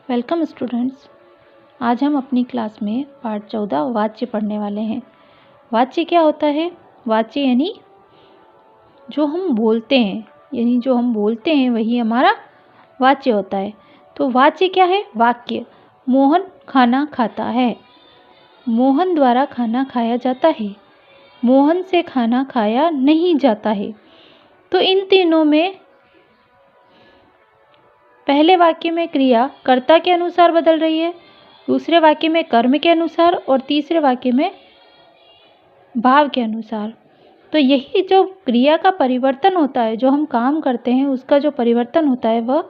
Welcome students. आज हम अपनी क्लास में पाठ 14 वाच्य पढ़ने वाले हैं। वाच्य क्या होता है? वाच्य यानी जो हम बोलते हैं, वही हमारा वाच्य होता है। तो वाच्य क्या है? वाक्य। मोहन खाना खाता है। मोहन द्वारा खाना खाया जाता है। मोहन से खाना खाया नहीं जाता है। तो इन तीनों में पहले वाक्य में क्रिया कर्ता के अनुसार बदल रही है, दूसरे वाक्य में कर्म के अनुसार और तीसरे वाक्य में भाव के अनुसार। तो यही जो क्रिया का परिवर्तन होता है, जो हम काम करते हैं उसका जो परिवर्तन होता है वह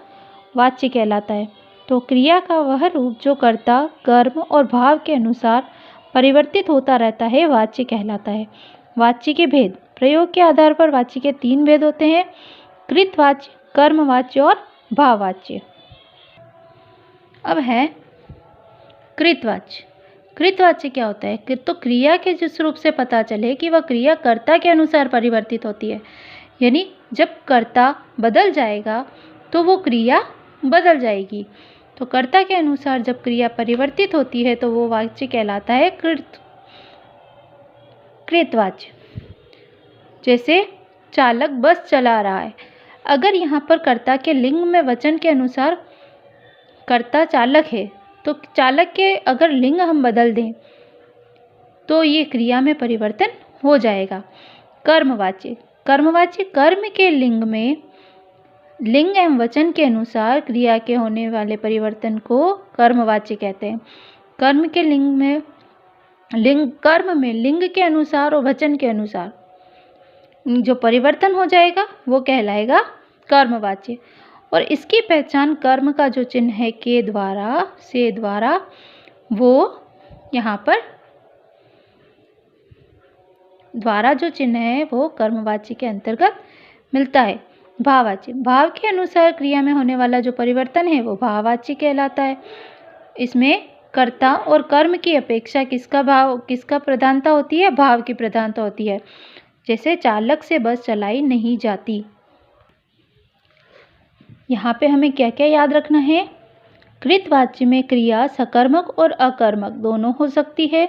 वाच्य कहलाता है। तो क्रिया का वह रूप जो कर्ता, कर्म और भाव के अनुसार परिवर्तित होता रहता है वाच्य कहलाता है। वाच्य के भेद। प्रयोग के आधार पर वाच्य के 3 भेद होते हैं: कृतवाच्य, कर्मवाच्य और भाववाच्य। अब है कृतवाच्य। कृतवाच्य क्या होता है? तो क्रिया के जिस रूप से पता चले कि वह क्रिया कर्ता के अनुसार परिवर्तित होती है, यानी जब कर्ता बदल जाएगा तो वो क्रिया बदल जाएगी। तो कर्ता के अनुसार जब क्रिया परिवर्तित होती है तो वो वाच्य कहलाता है कृतवाच्य। जैसे चालक बस चला रहा है। अगर यहाँ पर कर्ता के लिंग में वचन के अनुसार कर्ता चालक है, तो चालक के अगर लिंग हम बदल दें तो ये क्रिया में परिवर्तन हो जाएगा। कर्मवाच्य। कर्मवाच्य कर्म के लिंग में लिंग एवं वचन के अनुसार क्रिया के होने वाले परिवर्तन को कर्मवाच्य कहते हैं। कर्म के लिंग में कर्म में लिंग के अनुसार और वचन के अनुसार जो परिवर्तन हो जाएगा वो कहलाएगा कर्मवाच्य। और इसकी पहचान कर्म का जो चिन्ह है के द्वारा, से द्वारा, वो यहाँ पर द्वारा जो चिन्ह है वो कर्मवाच्य के अंतर्गत मिलता है। भाववाच्य। भाव के अनुसार क्रिया में होने वाला जो परिवर्तन है वो भाववाच्य कहलाता है। इसमें कर्ता और कर्म की अपेक्षा किसका प्रधानता होती है? भाव की प्रधानता होती है। जैसे चालक से बस चलाई नहीं जाती। यहाँ पे हमें क्या क्या याद रखना है? कृतवाच्य में क्रिया सकर्मक और अकर्मक दोनों हो सकती है।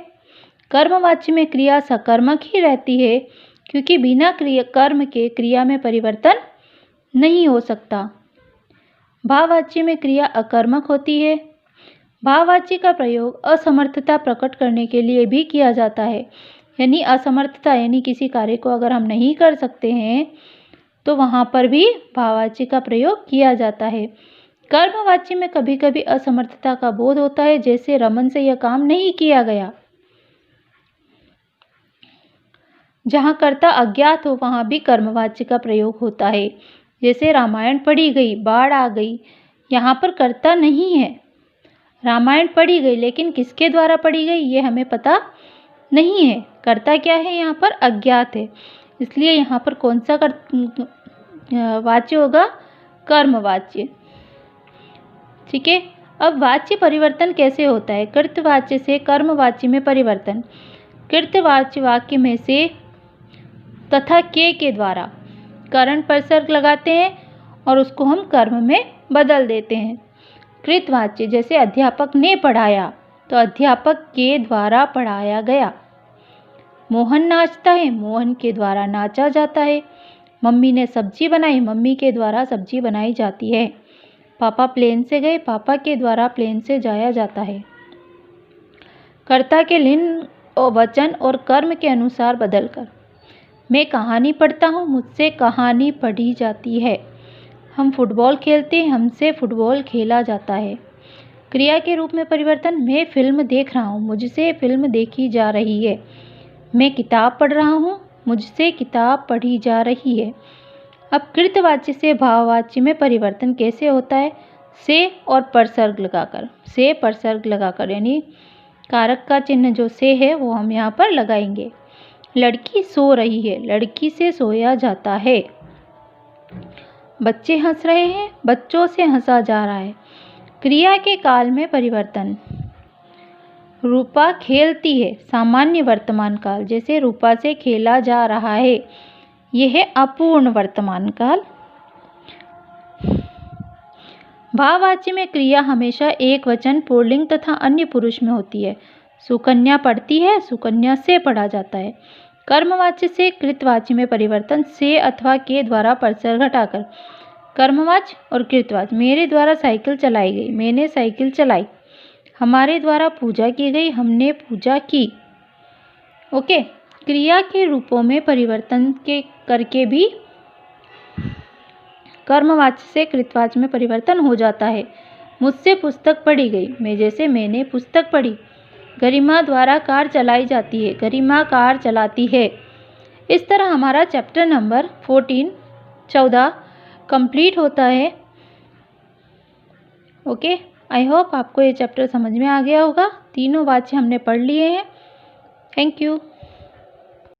कर्मवाच्य में क्रिया सकर्मक ही रहती है, क्योंकि बिना कर्म के क्रिया में परिवर्तन नहीं हो सकता। भाववाच्य में क्रिया अकर्मक होती है। भाववाच्य का प्रयोग असमर्थता प्रकट करने के लिए भी किया जाता है। यानी असमर्थता, यानी किसी कार्य को अगर हम नहीं कर सकते हैं तो वहाँ पर भी भाववाच्य का प्रयोग किया जाता है। कर्मवाच्य में कभी कभी असमर्थता का बोध होता है, जैसे रमन से यह काम नहीं किया गया। जहाँ कर्ता अज्ञात हो वहाँ भी कर्मवाच्य का प्रयोग होता है। जैसे रामायण पढ़ी गई, बाढ़ आ गई, यहाँ पर कर्ता नहीं है। रामायण पढ़ी गई, लेकिन किसके द्वारा पढ़ी गई ये हमें पता नहीं है। कर्ता क्या है? यहाँ पर अज्ञात है। इसलिए यहाँ पर कौन सा वाच्य होगा? कर्मवाच्य। ठीक है। अब वाच्य परिवर्तन कैसे होता है? कृतवाच्य से कर्मवाच्य में परिवर्तन। कृतवाच्य वाक्य में से तथा के द्वारा करण प्रसर्ग लगाते हैं और उसको हम कर्म में बदल देते हैं। कृतवाच्य जैसे अध्यापक ने पढ़ाया, तो अध्यापक के द्वारा पढ़ाया गया। मोहन नाचता है, मोहन के द्वारा नाचा जाता है। मम्मी ने सब्जी बनाई, मम्मी के द्वारा सब्जी बनाई जाती है। पापा प्लेन से गए, पापा के द्वारा प्लेन से जाया जाता है। कर्ता के लिंग और वचन और कर्म के अनुसार बदलकर। मैं कहानी पढ़ता हूँ, मुझसे कहानी पढ़ी जाती है। हम फुटबॉल खेलते हैं, हमसे फुटबॉल खेला जाता है। क्रिया के रूप में परिवर्तन। मैं फिल्म देख रहा हूँ, मुझसे फिल्म देखी जा रही है। मैं किताब पढ़ रहा हूँ, मुझसे किताब पढ़ी जा रही है। अब कृतवाच्य से भाववाच्य में परिवर्तन कैसे होता है? से और परसर्ग लगाकर। से परसर्ग लगाकर, यानी कारक का चिन्ह जो से है वो हम यहाँ पर लगाएंगे। लड़की सो रही है, लड़की से सोया जाता है। बच्चे हंस रहे हैं, बच्चों से हंसा जा रहा है। क्रिया के काल में परिवर्तन। रूपा खेलती है, सामान्य वर्तमान काल। जैसे रूपा से खेला जा रहा है, यह है अपूर्ण वर्तमान काल। भाववाच्य में क्रिया हमेशा एक वचन, पुल्लिंग तथा अन्य पुरुष में होती है। सुकन्या पढ़ती है, सुकन्या से पढ़ा जाता है। कर्मवाच्य से कृतवाच्य में परिवर्तन से अथवा के द्वारा परसर घटाकर। कर्मवाच्य और कृतवाच्य, मेरे द्वारा साइकिल चलाई गई, मैंने साइकिल चलाई। हमारे द्वारा पूजा की गई, हमने पूजा की। ओके, क्रिया के रूपों में परिवर्तन के करके भी कर्मवाच्य से कृतवाच्य में परिवर्तन हो जाता है। मुझसे पुस्तक पढ़ी गई, मैं जैसे मैंने पुस्तक पढ़ी। गरिमा द्वारा कार चलाई जाती है, गरिमा कार चलाती है। इस तरह हमारा चैप्टर नंबर 14 कंप्लीट होता है। ओके, आई होप आपको ये चैप्टर समझ में आ गया होगा। तीनों वाच्य हमने पढ़ लिए हैं। Thank you.